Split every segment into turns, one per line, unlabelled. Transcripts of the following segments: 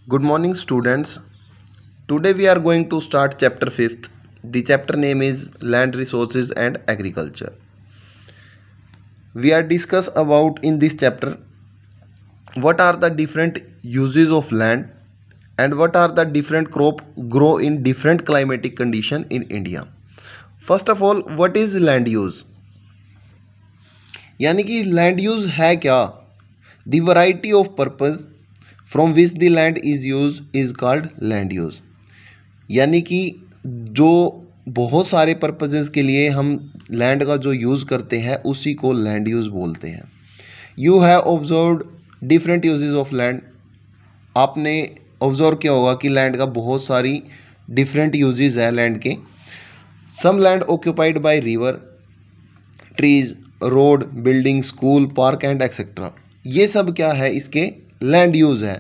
Good morning, students. Today we are going to start chapter 5th. The chapter name is Land Resources and Agriculture. We are discuss about in this chapter what are the different uses of land and what are the different crop grow in different climatic condition in India. First of all, what is land use? यानी कि land use है क्या? The variety of purpose from which the land is use is called land use. यानी कि जो बहुत सारे purposes के लिए हम लैंड का जो यूज़ करते हैं उसी को लैंड यूज़ बोलते हैं। You have observed different uses of land. आपने ऑब्जर्व किया होगा कि लैंड का बहुत सारी डिफरेंट यूजेस है लैंड के। Some land occupied by river, trees, road, building, school, park and etcetera. ये सब क्या है? इसके लैंड यूज़ है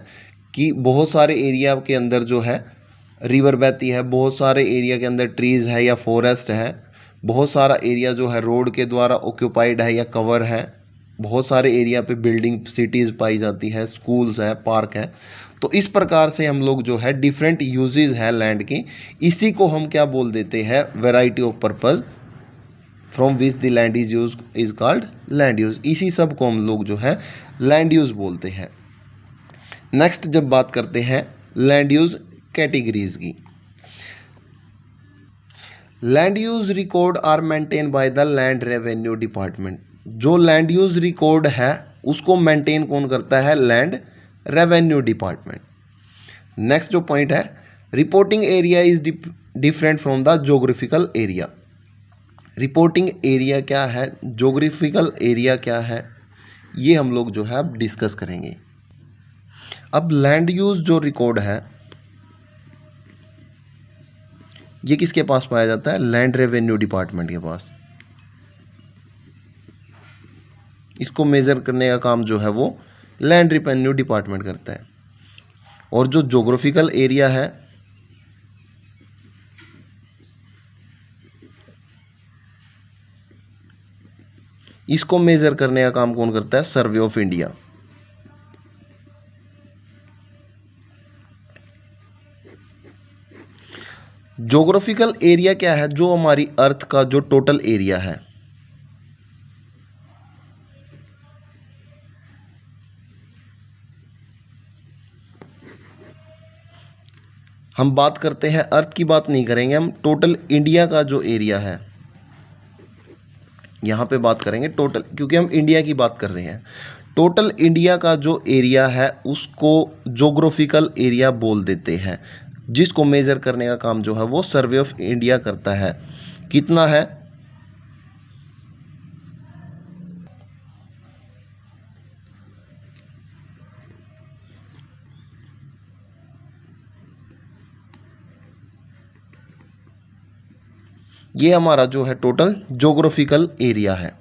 कि बहुत सारे एरिया के अंदर जो है रिवर बहती है, बहुत सारे एरिया के अंदर ट्रीज़ है या फॉरेस्ट है, बहुत सारा एरिया जो है रोड के द्वारा ऑक्यूपाइड है या कवर है, बहुत सारे एरिया पे बिल्डिंग सिटीज़ पाई जाती है, स्कूल्स है, पार्क है। तो इस प्रकार से हम लोग जो है डिफरेंट यूजेस है लैंड के, इसी को हम क्या बोल देते हैं? Variety of purpose from which the land is use is called land use. इसी सब को हम लोग जो है लैंड यूज बोलते हैं। नेक्स्ट जब बात करते हैं लैंड यूज कैटेगरीज की, land use record are maintain by the land revenue department. जो लैंड यूज रिकॉर्ड है उसको मेंटेन कौन करता है? Land revenue department. नेक्स्ट जो पॉइंट है, reporting area is different from the geographical area. Reporting area क्या है, जोग्राफिकल एरिया क्या है, ये हम लोग जो है अब डिस्कस करेंगे। अब लैंड यूज जो रिकॉर्ड है ये किसके पास पाया जाता है? लैंड रेवेन्यू डिपार्टमेंट के पास। इसको मेजर करने का काम जो है वो लैंड रेवेन्यू डिपार्टमेंट करता है। और जो जोग्राफिकल एरिया है इसको मेजर करने का काम कौन करता है? Survey of India. Geographical area क्या है? जो हमारी अर्थ का जो टोटल एरिया है, हम बात करते हैं अर्थ की बात नहीं करेंगे, हम टोटल इंडिया का जो एरिया है यहाँ पे बात करेंगे टोटल, क्योंकि हम इंडिया की बात कर रहे हैं। टोटल इंडिया का जो एरिया है उसको जोग्राफिकल एरिया बोल देते हैं, जिसको मेजर करने का काम जो है वो सर्वे ऑफ इंडिया करता है। कितना है? ये हमारा जो है टोटल जोग्राफिकल एरिया है।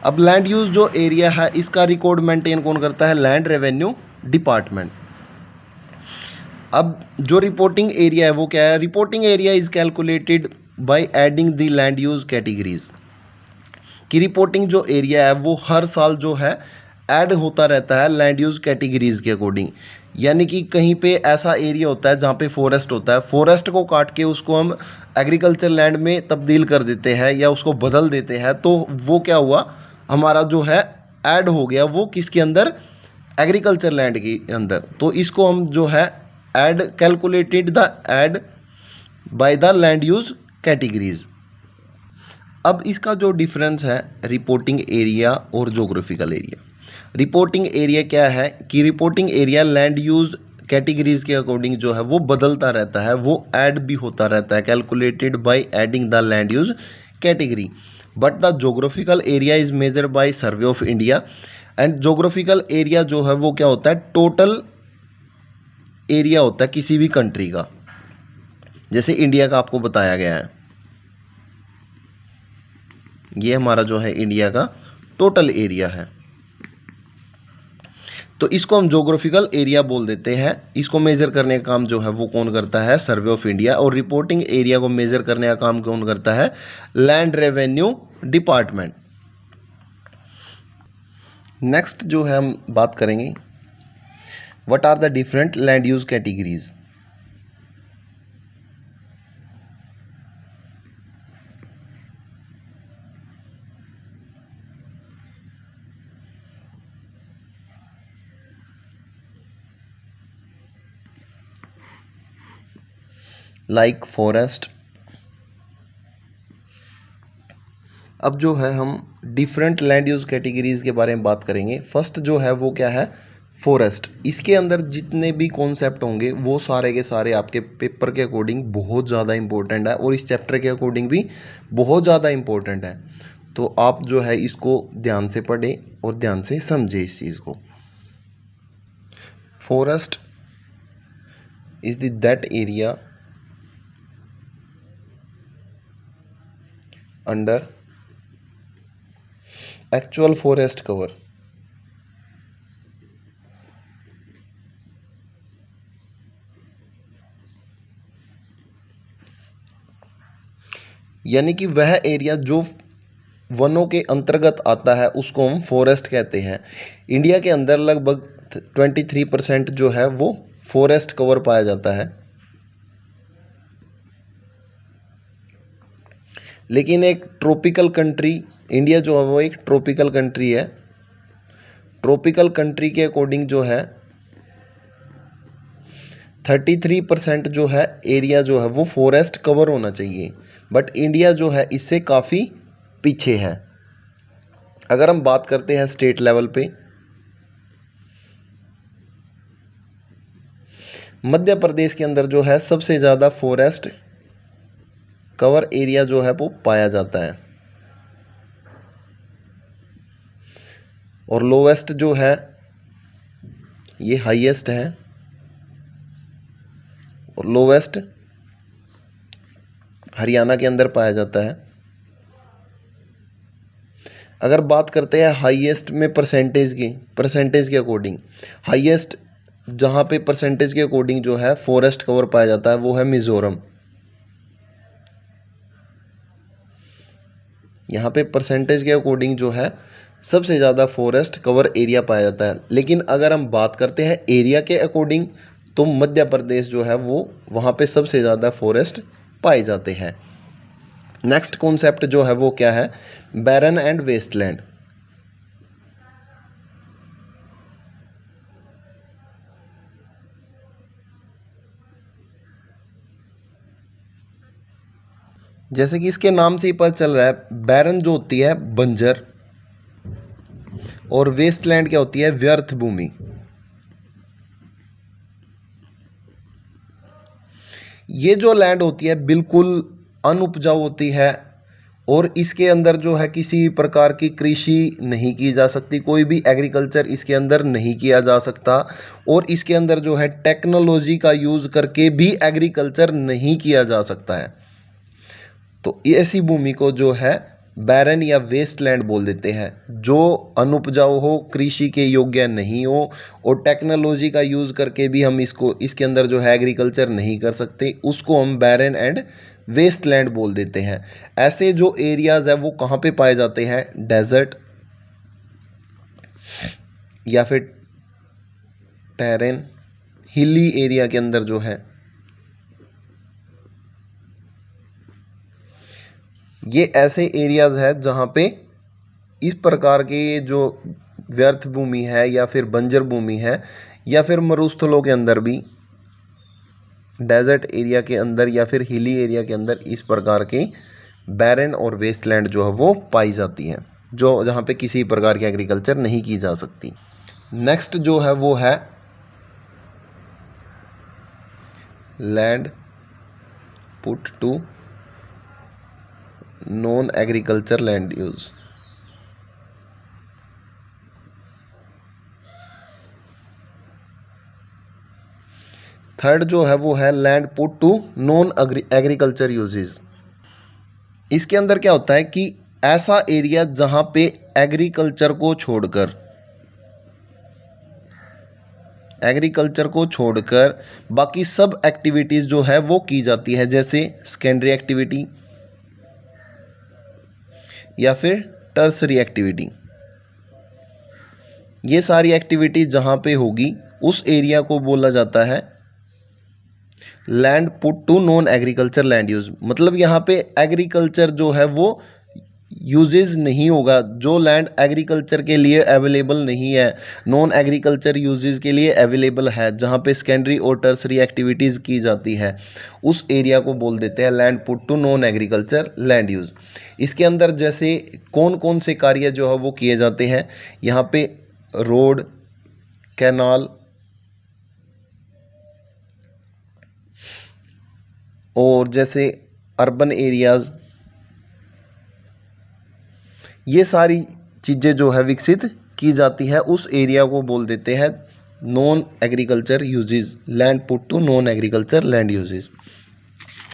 अब लैंड यूज जो एरिया है इसका रिकॉर्ड मेंटेन कौन करता है? Land revenue department. अब जो रिपोर्टिंग एरिया है वो क्या है? Reporting area is calculated by adding the land use categories. कि रिपोर्टिंग जो एरिया है वो हर साल जो है ऐड होता रहता है लैंड यूज कैटेगरीज के अकॉर्डिंग। यानी कि कहीं पे ऐसा एरिया होता है जहाँ पे फॉरेस्ट होता है, फॉरेस्ट को काट के उसको हम एग्रीकल्चर लैंड में तब्दील कर देते हैं या उसको बदल देते हैं, तो वो क्या हुआ? हमारा जो है ऐड हो गया वो किसके अंदर? एग्रीकल्चर लैंड के अंदर। तो इसको हम जो है add calculated the add bye the land use categories. अब इसका जो डिफरेंस है रिपोर्टिंग एरिया और जोग्राफिकल एरिया। रिपोर्टिंग एरिया क्या है कि reporting area land use categories के अकॉर्डिंग जो है वो बदलता रहता है, वो ऐड भी होता रहता है, calculated by adding the land use category. But the geographical area is measure by survey of India. And geographical area जो है वो क्या होता है? टोटल एरिया होता है किसी भी कंट्री का, जैसे इंडिया का आपको बताया गया है। ये हमारा जो है इंडिया का टोटल एरिया है, तो इसको हम जोग्राफिकल एरिया बोल देते हैं। इसको मेजर करने का काम जो है वो कौन करता है? Survey of India. और रिपोर्टिंग एरिया को मेजर करने का काम कौन करता है? Land revenue department. नेक्स्ट जो है हम बात करेंगे What are the different land use categories? Like forest. अब जो है हम डिफरेंट लैंड यूज़ कैटेगरीज़ के बारे में बात करेंगे। फर्स्ट जो है वो क्या है, फॉरेस्ट। इसके अंदर जितने भी कॉन्सेप्ट होंगे वो सारे के सारे आपके पेपर के अकॉर्डिंग बहुत ज़्यादा इंपॉर्टेंट है और इस चैप्टर के अकॉर्डिंग भी बहुत ज़्यादा इंपॉर्टेंट है। तो आप जो है इसको ध्यान से पढ़ें और ध्यान से समझें इस चीज़ को। Forest is that area under actual forest cover. यानी कि वह एरिया जो वनों के अंतर्गत आता है उसको हम फॉरेस्ट कहते हैं। इंडिया के अंदर लगभग 23% जो है वो फॉरेस्ट कवर पाया जाता है। लेकिन एक ट्रॉपिकल कंट्री, इंडिया जो है वो एक ट्रॉपिकल कंट्री है। ट्रॉपिकल कंट्री के अकॉर्डिंग जो है 33% जो है एरिया जो है वो फॉरेस्ट कवर होना चाहिए, बट इंडिया जो है इससे काफ़ी पीछे है। अगर हम बात करते हैं स्टेट लेवल पे, मध्य प्रदेश के अंदर जो है सबसे ज़्यादा फॉरेस्ट कवर एरिया जो है वो पाया जाता है और लोवेस्ट जो है ये हाईएस्ट है और लोवेस्ट हरियाणा के अंदर पाया जाता है। अगर बात करते हैं हाईएस्ट में परसेंटेज के अकॉर्डिंग, हाईएस्ट जहाँ पे परसेंटेज के अकॉर्डिंग जो है फॉरेस्ट कवर पाया जाता है वो है मिज़ोरम। यहाँ पे परसेंटेज के अकॉर्डिंग जो है सबसे ज़्यादा फॉरेस्ट कवर एरिया पाया जाता है। लेकिन अगर हम बात करते हैं एरिया के अकॉर्डिंग तो मध्य प्रदेश जो है वो वहाँ पे सबसे ज़्यादा फॉरेस्ट पाए जाते हैं। नेक्स्ट कॉन्सेप्ट जो है वो क्या है, बैरन एंड वेस्टलैंड। जैसे कि इसके नाम से ही पता चल रहा है, बैरन जो होती है बंजर और वेस्टलैंड क्या होती है, व्यर्थ भूमि। ये जो लैंड होती है बिल्कुल अनउपजाऊ होती है और इसके अंदर जो है किसी प्रकार की कृषि नहीं की जा सकती, कोई भी एग्रीकल्चर इसके अंदर नहीं किया जा सकता और इसके अंदर जो है टेक्नोलॉजी का यूज़ करके भी एग्रीकल्चर नहीं किया जा सकता है। तो ऐसी भूमि को जो है बैरन या वेस्टलैंड बोल देते हैं, जो अनुपजाऊ हो, कृषि के योग्य नहीं हो और टेक्नोलॉजी का यूज़ करके भी हम इसके अंदर जो है एग्रीकल्चर नहीं कर सकते, उसको हम बैरन एंड वेस्टलैंड बोल देते हैं। ऐसे जो एरियाज़ है वो कहाँ पे पाए जाते हैं, डेजर्ट या फिर टेरेन, हिली एरिया के अंदर जो है ये ऐसे एरियाज़ है जहाँ पे इस प्रकार के जो व्यर्थ भूमि है या फिर बंजर भूमि है या फिर मरुस्थलों के अंदर भी, डेजर्ट एरिया के अंदर या फिर हिली एरिया के अंदर इस प्रकार के बैरन और वेस्टलैंड जो है वो पाई जाती हैं, जो जहाँ पे किसी प्रकार की एग्रीकल्चर नहीं की जा सकती। नेक्स्ट जो है वो है land put to non agriculture land use. Third जो है वो है land put to non agriculture uses. इसके अंदर क्या होता है कि ऐसा एरिया जहां पे एग्रीकल्चर को छोड़कर बाकी सब एक्टिविटीज जो है वो की जाती है, जैसे सेकेंडरी एक्टिविटी या फिर टर्सरी एक्टिविटी। ये सारी एक्टिविटी जहाँ पे होगी उस एरिया को बोला जाता है land put to non agriculture land use. मतलब यहाँ पे एग्रीकल्चर जो है वो यूजेज नहीं होगा, जो लैंड एग्रीकल्चर के लिए अवेलेबल नहीं है, नॉन एग्रीकल्चर यूजेज के लिए अवेलेबल है, जहाँ पे सेकेंडरी और टर्सरी एक्टिविटीज़ की जाती है, उस एरिया को बोल देते हैं land put to non agriculture land use. इसके अंदर जैसे कौन कौन से कार्य जो है वो किए जाते हैं, यहाँ पे रोड, कैनाल और जैसे अर्बन एरियाज़, ये सारी चीज़ें जो है विकसित की जाती है, उस एरिया को बोल देते हैं non agriculture uses, land put to non agriculture land uses.